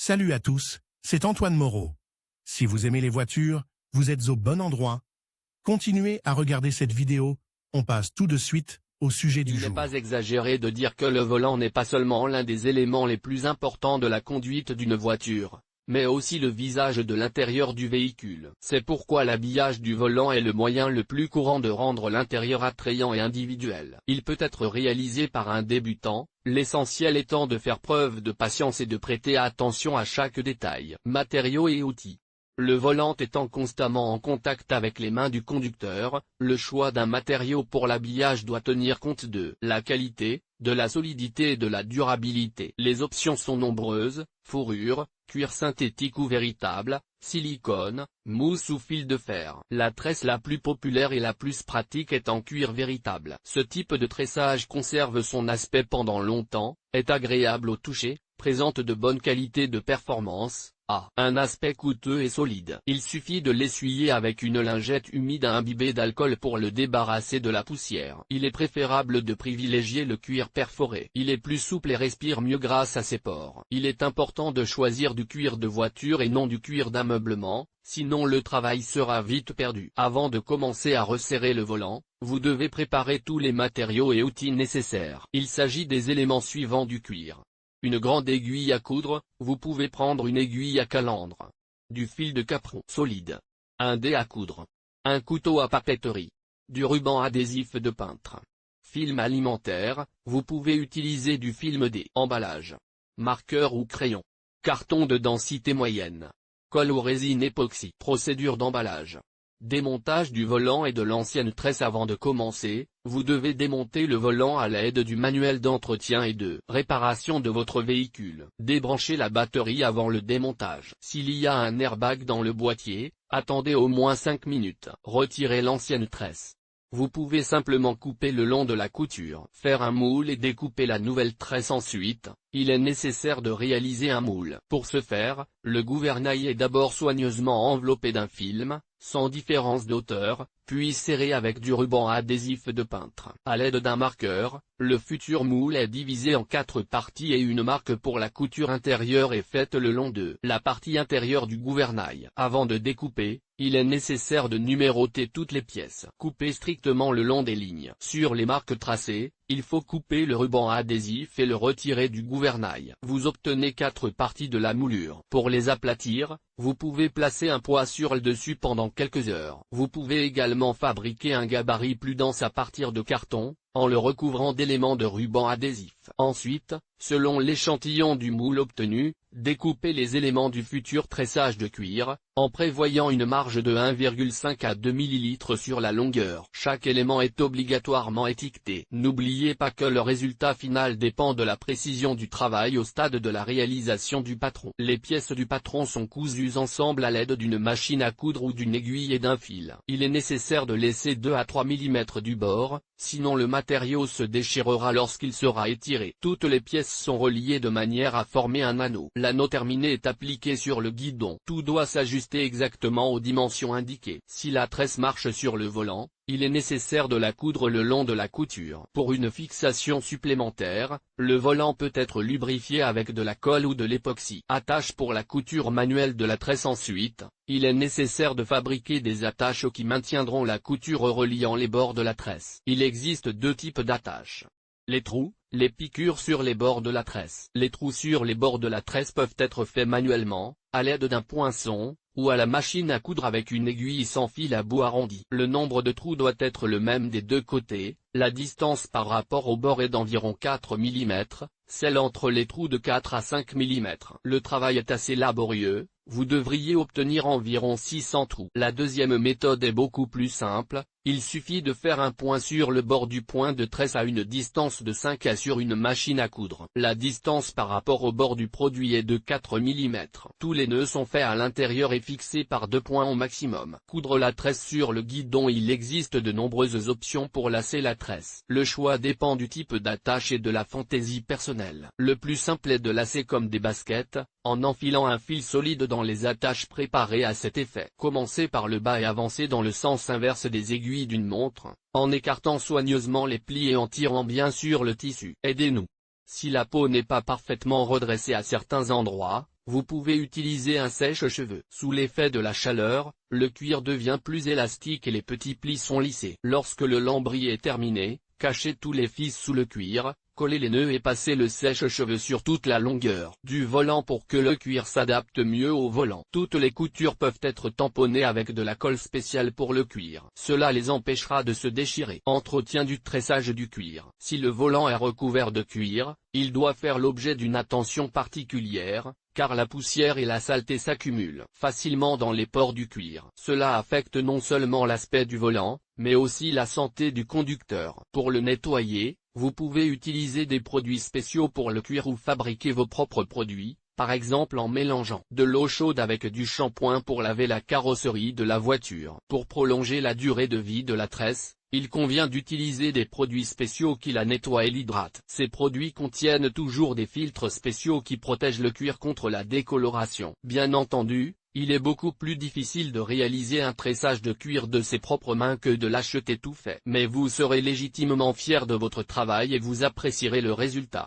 Salut à tous, c'est Antoine Moreau. Si vous aimez les voitures, vous êtes au bon endroit. Continuez à regarder cette vidéo, on passe tout de suite au sujet du Il jour. n'est pas exagéré de dire que le volant n'est pas seulement l'un des éléments les plus importants de la conduite d'une voiture, mais aussi le visage de l'intérieur du véhicule. C'est pourquoi l'habillage du volant est le moyen le plus courant de rendre l'intérieur attrayant et individuel. Il peut être réalisé par un débutant, l'essentiel étant de faire preuve de patience et de prêter attention à chaque détail. Matériaux et outils. Le volant étant constamment en contact avec les mains du conducteur, le choix d'un matériau pour l'habillage doit tenir compte de la qualité, de la solidité et de la durabilité. Les options sont nombreuses: fourrure, cuir synthétique ou véritable, silicone, mousse ou fil de fer. La tresse la plus populaire et la plus pratique est en cuir véritable. Ce type de tressage conserve son aspect pendant longtemps, est agréable au toucher, présente de bonnes qualités de performance, a un aspect coûteux et solide. Il suffit de l'essuyer avec une lingette humide imbibée d'alcool pour le débarrasser de la poussière. Il est préférable de privilégier le cuir perforé. Il est plus souple et respire mieux grâce à ses pores. Il est important de choisir du cuir de voiture et non du cuir d'ameublement, sinon le travail sera vite perdu. Avant de commencer à resserrer le volant, vous devez préparer tous les matériaux et outils nécessaires. Il s'agit des éléments suivants du cuir. Une grande aiguille à coudre, vous pouvez prendre une aiguille à calandre. Du fil de capron solide. Un dé à coudre. Un couteau à papeterie. Du ruban adhésif de peintre. Film alimentaire, vous pouvez utiliser du film D. Emballage. Marqueur ou crayon. Carton de densité moyenne. Colle ou résine époxy. Procédure d'emballage. Démontage du volant et de l'ancienne tresse. Avant de commencer, vous devez démonter le volant à l'aide du manuel d'entretien et de réparation de votre véhicule. Débranchez la batterie avant le démontage. S'il y a un airbag dans le boîtier, attendez au moins 5 minutes. Retirez l'ancienne tresse. Vous pouvez simplement couper le long de la couture. Faire un moule et découper la nouvelle tresse. Ensuite, il est nécessaire de réaliser un moule. Pour ce faire, le gouvernail est d'abord soigneusement enveloppé d'un film, sans différence d'auteur, puis serré avec du ruban adhésif de peintre. À l'aide d'un marqueur, le futur moule est divisé en 4 parties et une marque pour la couture intérieure est faite le long de la partie intérieure du gouvernail. Avant de découper, il est nécessaire de numéroter toutes les pièces. Coupez strictement le long des lignes. Sur les marques tracées, il faut couper le ruban adhésif et le retirer du gouvernail. Vous obtenez 4 parties de la moulure. Pour les aplatir, vous pouvez placer un poids sur le dessus pendant quelques heures. Vous pouvez également fabriquer un gabarit plus dense à partir de carton, en le recouvrant d'éléments de ruban adhésif. Ensuite, selon l'échantillon du moule obtenu, découpez les éléments du futur tressage de cuir, en prévoyant une marge de 1,5 à 2 ml sur la longueur. Chaque élément est obligatoirement étiqueté. N'oubliez pas que le résultat final dépend de la précision du travail au stade de la réalisation du patron. Les pièces du patron sont cousues ensemble à l'aide d'une machine à coudre ou d'une aiguille et d'un fil. Il est nécessaire de laisser 2 à 3 mm du bord, sinon le matériau se déchirera lorsqu'il sera étiré. Toutes les pièces sont reliées de manière à former un anneau. L'anneau terminé est appliqué sur le guidon. Tout doit s'ajuster exactement aux dimensions indiquées. Si la tresse marche sur le volant, il est nécessaire de la coudre le long de la couture. Pour une fixation supplémentaire, le volant peut être lubrifié avec de la colle ou de l'époxy. Attache pour la couture manuelle de la tresse. Ensuite, il est nécessaire de fabriquer des attaches qui maintiendront la couture reliant les bords de la tresse. Il existe 2 types d'attaches. Les trous, les piqûres sur les bords de la tresse. Les trous sur les bords de la tresse peuvent être faits manuellement, à l'aide d'un poinçon, ou à la machine à coudre avec une aiguille sans fil à bout arrondi. Le nombre de trous doit être le même des 2 côtés, la distance par rapport au bord est d'environ 4 mm, celle entre les trous de 4 à 5 mm. Le travail est assez laborieux, vous devriez obtenir environ 600 trous. La deuxième méthode est beaucoup plus simple, il suffit de faire un point sur le bord du point de tresse à une distance de 5 à sur une machine à coudre. La distance par rapport au bord du produit est de 4 mm. Tous les nœuds sont faits à l'intérieur et fixés par 2 points au maximum. Coudre la tresse sur le guidon. Il existe de nombreuses options pour lasser la tresse. Le choix dépend du type d'attache et de la fantaisie personnelle. Le plus simple est de lasser comme des baskets, en enfilant un fil solide dans les attaches préparées à cet effet. Commencez par le bas et avancez dans le sens inverse des aiguilles d'une montre, en écartant soigneusement les plis et en tirant bien sur le tissu. Aidez-nous. Si la peau n'est pas parfaitement redressée à certains endroits, vous pouvez utiliser un sèche-cheveux. Sous l'effet de la chaleur, le cuir devient plus élastique et les petits plis sont lissés. Lorsque le lambris est terminé, cachez tous les fils sous le cuir, collez les nœuds et passez le sèche-cheveux sur toute la longueur du volant pour que le cuir s'adapte mieux au volant. Toutes les coutures peuvent être tamponnées avec de la colle spéciale pour le cuir. Cela les empêchera de se déchirer. Entretien du tressage du cuir. Si le volant est recouvert de cuir, il doit faire l'objet d'une attention particulière, car la poussière et la saleté s'accumulent facilement dans les pores du cuir. Cela affecte non seulement l'aspect du volant, mais aussi la santé du conducteur. Pour le nettoyer, vous pouvez utiliser des produits spéciaux pour le cuir ou fabriquer vos propres produits, par exemple en mélangeant de l'eau chaude avec du shampoing pour laver la carrosserie de la voiture. Pour prolonger la durée de vie de la tresse, il convient d'utiliser des produits spéciaux qui la nettoient et l'hydratent. Ces produits contiennent toujours des filtres spéciaux qui protègent le cuir contre la décoloration. Bien entendu, il est beaucoup plus difficile de réaliser un tressage de cuir de ses propres mains que de l'acheter tout fait. Mais vous serez légitimement fier de votre travail et vous apprécierez le résultat.